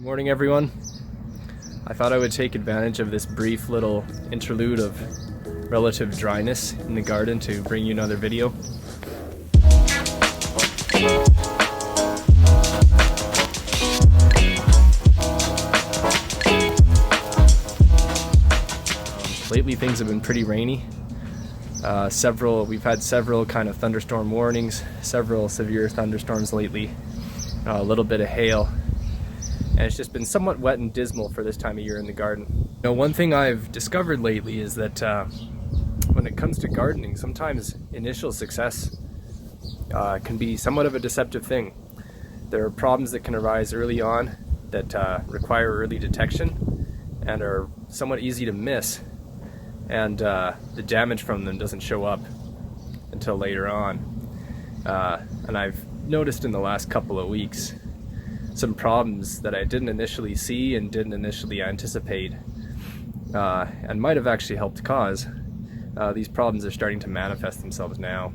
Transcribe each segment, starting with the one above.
Good morning, everyone. I thought I would take advantage of this brief little interlude of relative dryness in the garden to bring you another video. Lately things have been pretty rainy. We've had several kind of thunderstorm warnings, several severe thunderstorms lately, a little bit of hail, and it's just been somewhat wet and dismal for this time of year in the garden. One thing I've discovered lately is that when it comes to gardening, sometimes initial success can be somewhat of a deceptive thing. There are problems that can arise early on that require early detection and are somewhat easy to miss, and the damage from them doesn't show up until later on. And I've noticed in the last couple of weeks some problems that I didn't initially see and didn't initially anticipate, and might have actually helped cause. These problems are starting to manifest themselves now.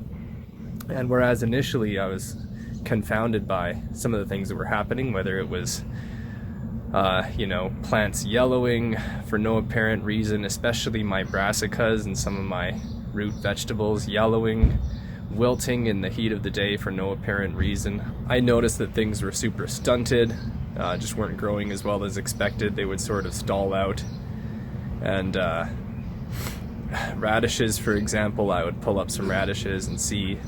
And whereas initially I was confounded by some of the things that were happening, whether it was plants yellowing for no apparent reason, especially my brassicas and some of my root vegetables yellowing, wilting in the heat of the day for no apparent reason. I noticed that things were super stunted, just weren't growing as well as expected. They would sort of stall out. And radishes, for example, I would pull up some radishes and see,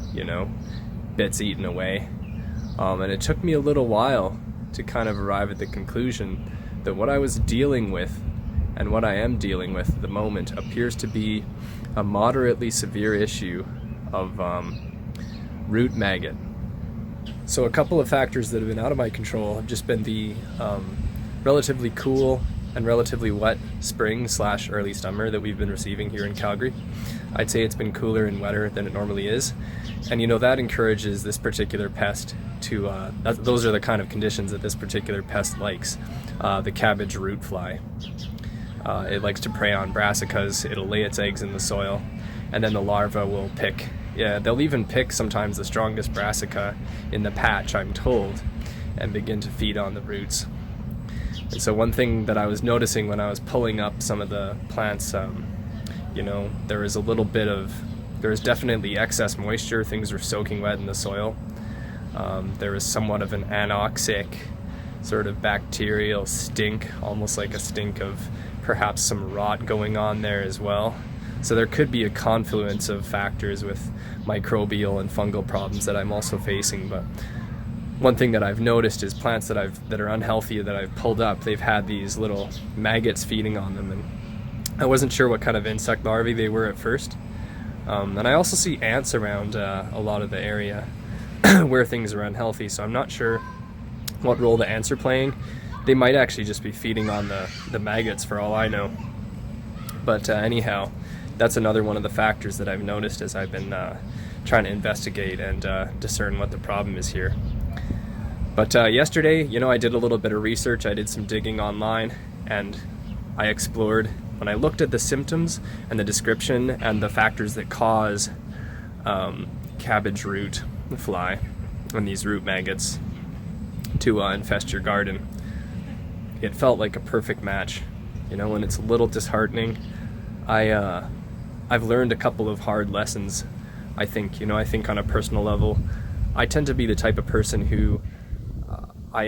bits eaten away. And it took me a little while to kind of arrive at the conclusion that what I was dealing with and what I am dealing with at the moment appears to be a moderately severe issue of root maggot. So a couple of factors that have been out of my control have just been the relatively cool and relatively wet spring/early summer that we've been receiving here in Calgary. I'd say it's been cooler and wetter than it normally is, and that encourages this particular pest to, those are the kind of conditions that this particular pest likes, the cabbage root fly. It likes to prey on brassicas. It'll lay its eggs in the soil, and then the larva will pick. Yeah, they'll even pick sometimes the strongest brassica in the patch, I'm told, and begin to feed on the roots. And so one thing that I was noticing when I was pulling up some of the plants, there was definitely excess moisture. Things were soaking wet in the soil. There was somewhat of an anoxic sort of bacterial stink, almost like a stink of perhaps some rot going on there as well. So there could be a confluence of factors with microbial and fungal problems that I'm also facing. But one thing that I've noticed is plants that are unhealthy that I've pulled up, they've had these little maggots feeding on them, and I wasn't sure what kind of insect larvae they were at first. And I also see ants around a lot of the area where things are unhealthy, so I'm not sure what role the ants are playing. They might actually just be feeding on the maggots for all I know. But anyhow, that's another one of the factors that I've noticed as I've been trying to investigate and discern what the problem is here. But yesterday, I did a little bit of research. I did some digging online, and I explored. When I looked at the symptoms and the description and the factors that cause cabbage root fly and these root maggots to infest your garden, it felt like a perfect match, and it's a little disheartening. I've learned a couple of hard lessons, I think. I think on a personal level, I tend to be the type of person who I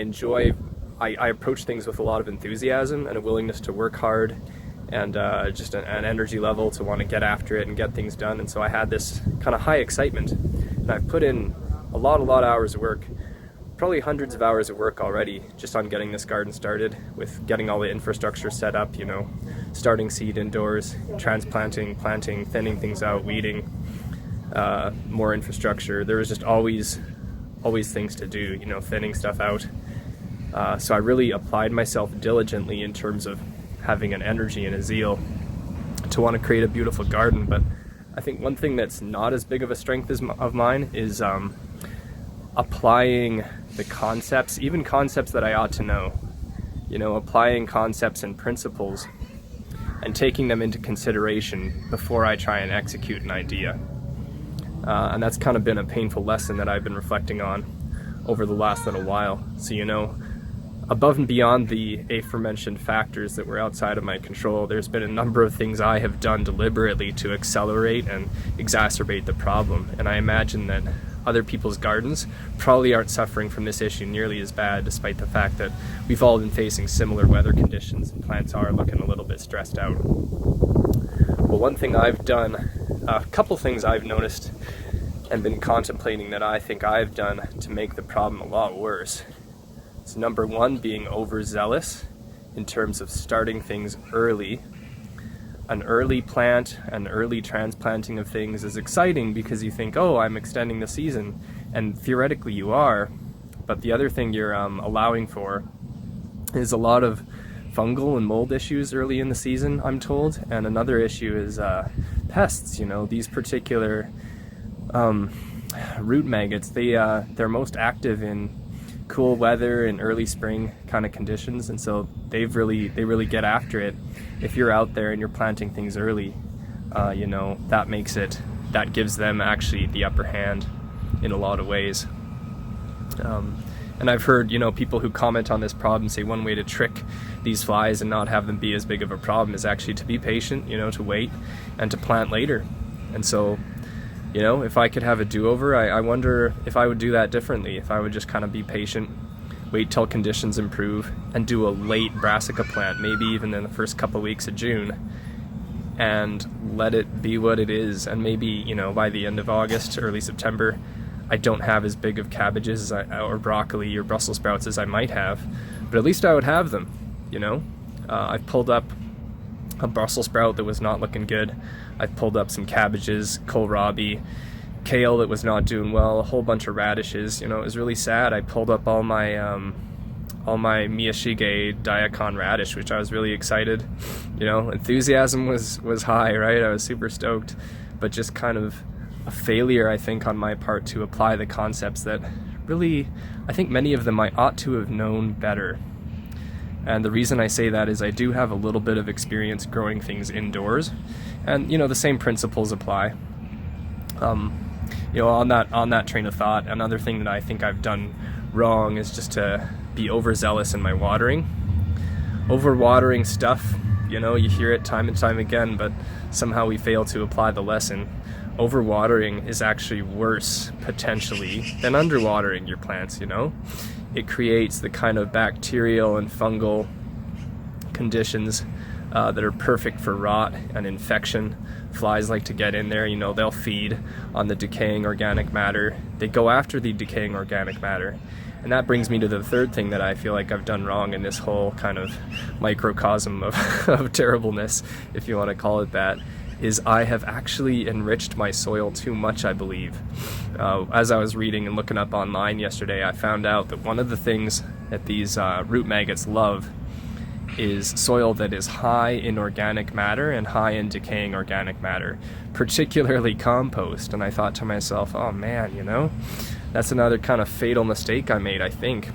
approach things with a lot of enthusiasm and a willingness to work hard, and just an energy level to want to get after it and get things done. And so I had this kind of high excitement, and I've put in a lot of hours of work, probably hundreds of hours of work already, just on getting this garden started, with getting all the infrastructure set up, starting seed indoors, transplanting, planting, thinning things out, weeding, more infrastructure. There was just always things to do, thinning stuff out. So I really applied myself diligently in terms of having an energy and a zeal to want to create a beautiful garden. But I think one thing that's not as big of a strength of mine is applying the concepts, even concepts that I ought to know, applying concepts and principles and taking them into consideration before I try and execute an idea. And that's kind of been a painful lesson that I've been reflecting on over the last little while. So above and beyond the aforementioned factors that were outside of my control, there's been a number of things I have done deliberately to accelerate and exacerbate the problem. And I imagine that other people's gardens probably aren't suffering from this issue nearly as bad, despite the fact that we've all been facing similar weather conditions and plants are looking a little bit stressed out. Well, one thing I've done, a couple things I've noticed and been contemplating that I think I've done to make the problem a lot worse. So number one, being overzealous in terms of starting things early. An early plant, an early transplanting of things is exciting because you think, oh, I'm extending the season, and theoretically you are, but the other thing you're allowing for is a lot of fungal and mold issues early in the season, I'm told, and another issue is pests. These particular root maggots, they're most active in cool weather and early spring kind of conditions, and so they really get after it. If you're out there and you're planting things early, that gives them actually the upper hand in a lot of ways. And I've heard people who comment on this problem say one way to trick these flies and not have them be as big of a problem is actually to be patient, to wait and to plant later. And so if I could have a do-over, I wonder if I would do that differently, if I would just kind of be patient, wait till conditions improve, and do a late brassica plant, maybe even in the first couple weeks of June, and let it be what it is. And maybe, by the end of August, early September, I don't have as big of cabbages or broccoli or Brussels sprouts as I might have, but at least I would have them, I've pulled up a Brussels sprout that was not looking good. I've pulled up some cabbages, kohlrabi, kale that was not doing well, a whole bunch of radishes. It was really sad. I pulled up all my Miyashige daikon radish, which I was really excited. Enthusiasm was high, right? I was super stoked, but just kind of a failure, I think, on my part to apply the concepts that really, I think many of them I ought to have known better. And the reason I say that is I do have a little bit of experience growing things indoors, and the same principles apply. On that train of thought, another thing that I think I've done wrong is just to be overzealous in my watering. Overwatering stuff, you hear it time and time again, but somehow we fail to apply the lesson. Overwatering is actually worse, potentially, than underwatering your plants, It creates the kind of bacterial and fungal conditions that are perfect for rot and infection. Flies like to get in there, they'll feed on the decaying organic matter. They go after the decaying organic matter. And that brings me to the third thing that I feel like I've done wrong in this whole kind of microcosm of terribleness, if you want to call it that, is I have actually enriched my soil too much, I believe. As I was reading and looking up online yesterday, I found out that one of the things that these root maggots love is soil that is high in organic matter and high in decaying organic matter, particularly compost. And I thought to myself, oh man, that's another kind of fatal mistake I made, I think,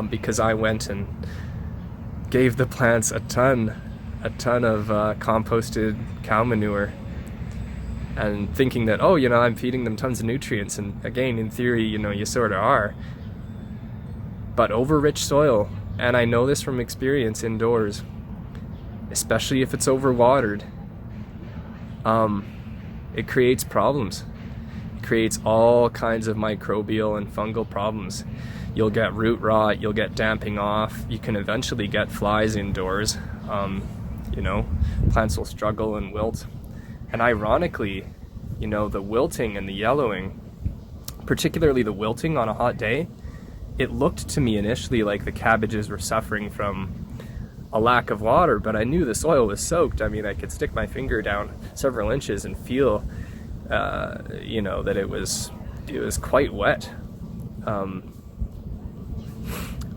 because I went and gave the plants a ton of composted cow manure, and thinking that, I'm feeding them tons of nutrients, and again, in theory, you sort of are. But over-rich soil, and I know this from experience indoors, especially if it's overwatered, it creates problems. It creates all kinds of microbial and fungal problems. You'll get root rot, you'll get damping off, you can eventually get flies indoors. Plants will struggle and wilt. And ironically, the wilting and the yellowing, particularly the wilting on a hot day, it looked to me initially like the cabbages were suffering from a lack of water, but I knew the soil was soaked. I mean, I could stick my finger down several inches and feel, that it was quite wet.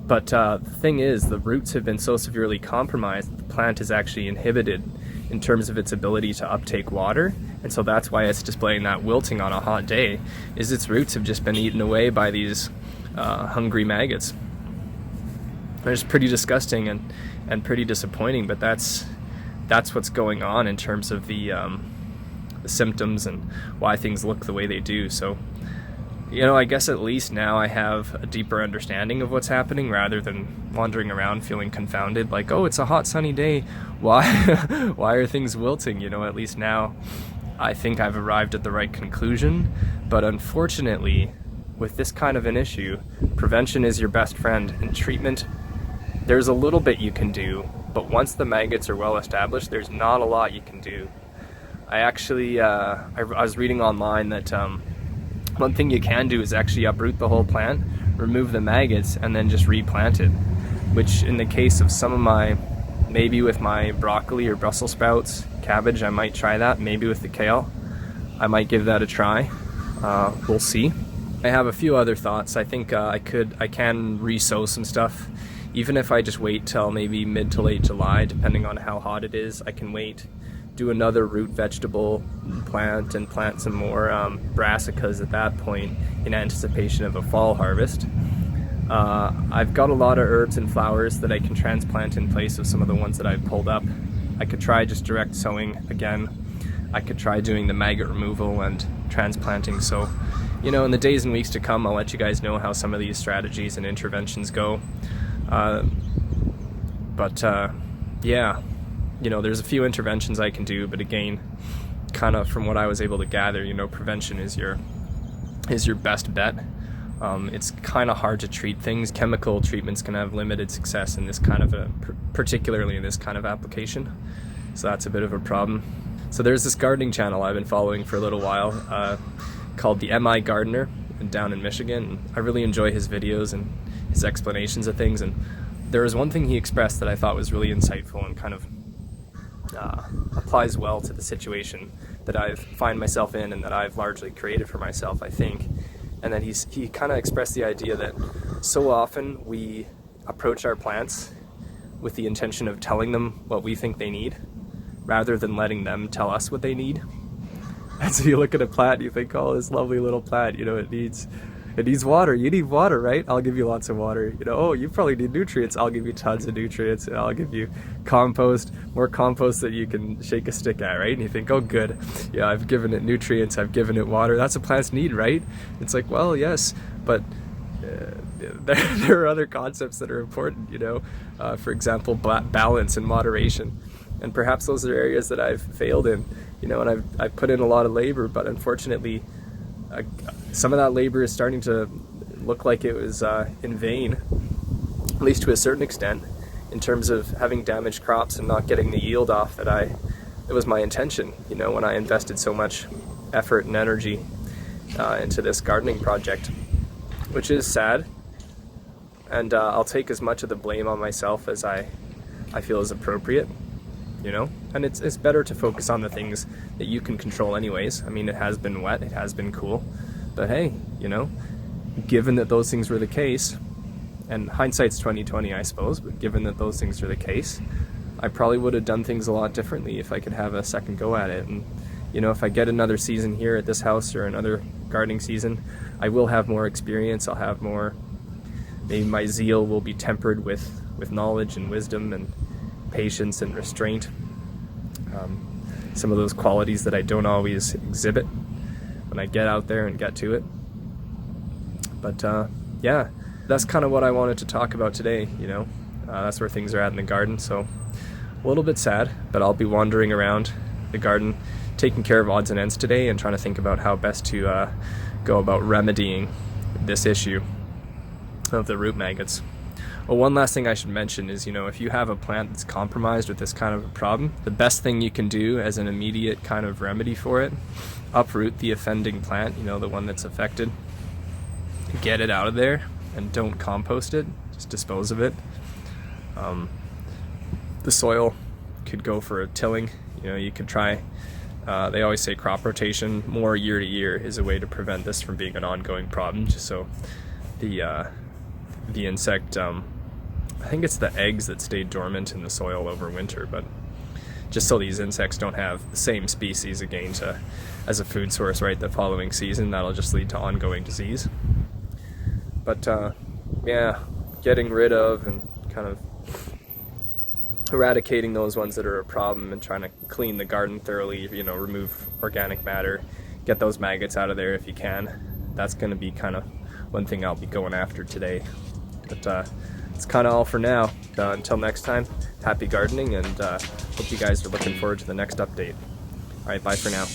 But the thing is, the roots have been so severely compromised that the plant is actually inhibited in terms of its ability to uptake water, and so that's why it's displaying that wilting on a hot day, is its roots have just been eaten away by these hungry maggots. It's pretty disgusting and pretty disappointing, but that's what's going on in terms of the symptoms and why things look the way they do. So I guess at least now I have a deeper understanding of what's happening rather than wandering around feeling confounded, like, oh, it's a hot sunny day, why why are things wilting? You know, at least now I think I've arrived at the right conclusion. But unfortunately, with this kind of an issue, prevention is your best friend, and treatment, there's a little bit you can do, but once the maggots are well established, there's not a lot you can do. I actually, I was reading online that one thing you can do is actually uproot the whole plant, remove the maggots, and then just replant it, which in the case of some of my, maybe with my broccoli or Brussels sprouts, cabbage, I might try that. Maybe with the kale, I might give that a try. We'll see. I have a few other thoughts. I think I can re-sow some stuff. Even if I just wait till maybe mid to late July, depending on how hot it is, I can wait, do another root vegetable plant and plant some more brassicas at that point in anticipation of a fall harvest. I've got a lot of herbs and flowers that I can transplant in place of some of the ones that I've pulled up. I could try just direct sowing again. I could try doing the maggot removal and transplanting. So, you know, in the days and weeks to come, I'll let you guys know how some of these strategies and interventions go. Yeah, you know, there's a few interventions I can do, but again, kind of from what I was able to gather, you know, prevention is your best bet. It's kind of hard to treat things. Chemical treatments can have limited success in this kind of particularly in this kind of application. So that's a bit of a problem. So there's this gardening channel I've been following for a little while, called the MI Gardener, down in Michigan. I really enjoy his videos and his explanations of things, and there was one thing he expressed that I thought was really insightful and kind of applies well to the situation that I find myself in and that I've largely created for myself, I think. And then he kind of expressed the idea that so often we approach our plants with the intention of telling them what we think they need, rather than letting them tell us what they need. And so you look at a plant and you think, oh, this lovely little plant, you know, it needs water. You need water, right? I'll give you lots of water. You know, oh, you probably need nutrients. I'll give you tons of nutrients. And I'll give you compost, more compost that you can shake a stick at, right? And you think, oh, good. Yeah, I've given it nutrients. I've given it water. That's what plants need, right? It's like, well, yes, but there are other concepts that are important, you know. For example, balance and moderation. And perhaps those are areas that I've failed in, you know, and I've put in a lot of labor, but unfortunately, some of that labor is starting to look like it was in vain, at least to a certain extent, in terms of having damaged crops and not getting the yield off that was my intention, you know, when I invested so much effort and energy into this gardening project, which is sad. And I'll take as much of the blame on myself as I feel is appropriate, you know, and it's better to focus on the things that you can control anyways. I mean, it has been wet, it has been cool, but hey, you know, given that those things were the case, and hindsight's 20/20, I suppose, but given that those things are the case, I probably would have done things a lot differently if I could have a second go at it. And, you know, if I get another season here at this house or another gardening season, I will have more experience, I'll have more, maybe my zeal will be tempered with knowledge and wisdom and patience and restraint, some of those qualities that I don't always exhibit when I get out there and get to it. But yeah, that's kind of what I wanted to talk about today, you know. That's where things are at in the garden, so a little bit sad, but I'll be wandering around the garden taking care of odds and ends today and trying to think about how best to go about remedying this issue of the root maggots. Well, one last thing I should mention is, you know, if you have a plant that's compromised with this kind of a problem, the best thing you can do as an immediate kind of remedy for it, uproot the offending plant, you know, the one that's affected, get it out of there, and don't compost it, just dispose of it. The soil could go for a tilling, you know, you could try, they always say crop rotation, more year to year is a way to prevent this from being an ongoing problem, just so the insect, I think it's the eggs that stay dormant in the soil over winter, but just so these insects don't have the same species again as a food source, right, the following season, that'll just lead to ongoing disease. But yeah, getting rid of and kind of eradicating those ones that are a problem and trying to clean the garden thoroughly, you know, remove organic matter, get those maggots out of there if you can. That's going to be kind of one thing I'll be going after today. But it's kind of all for now. Until next time, happy gardening, and hope you guys are looking forward to the next update. Alright, bye for now.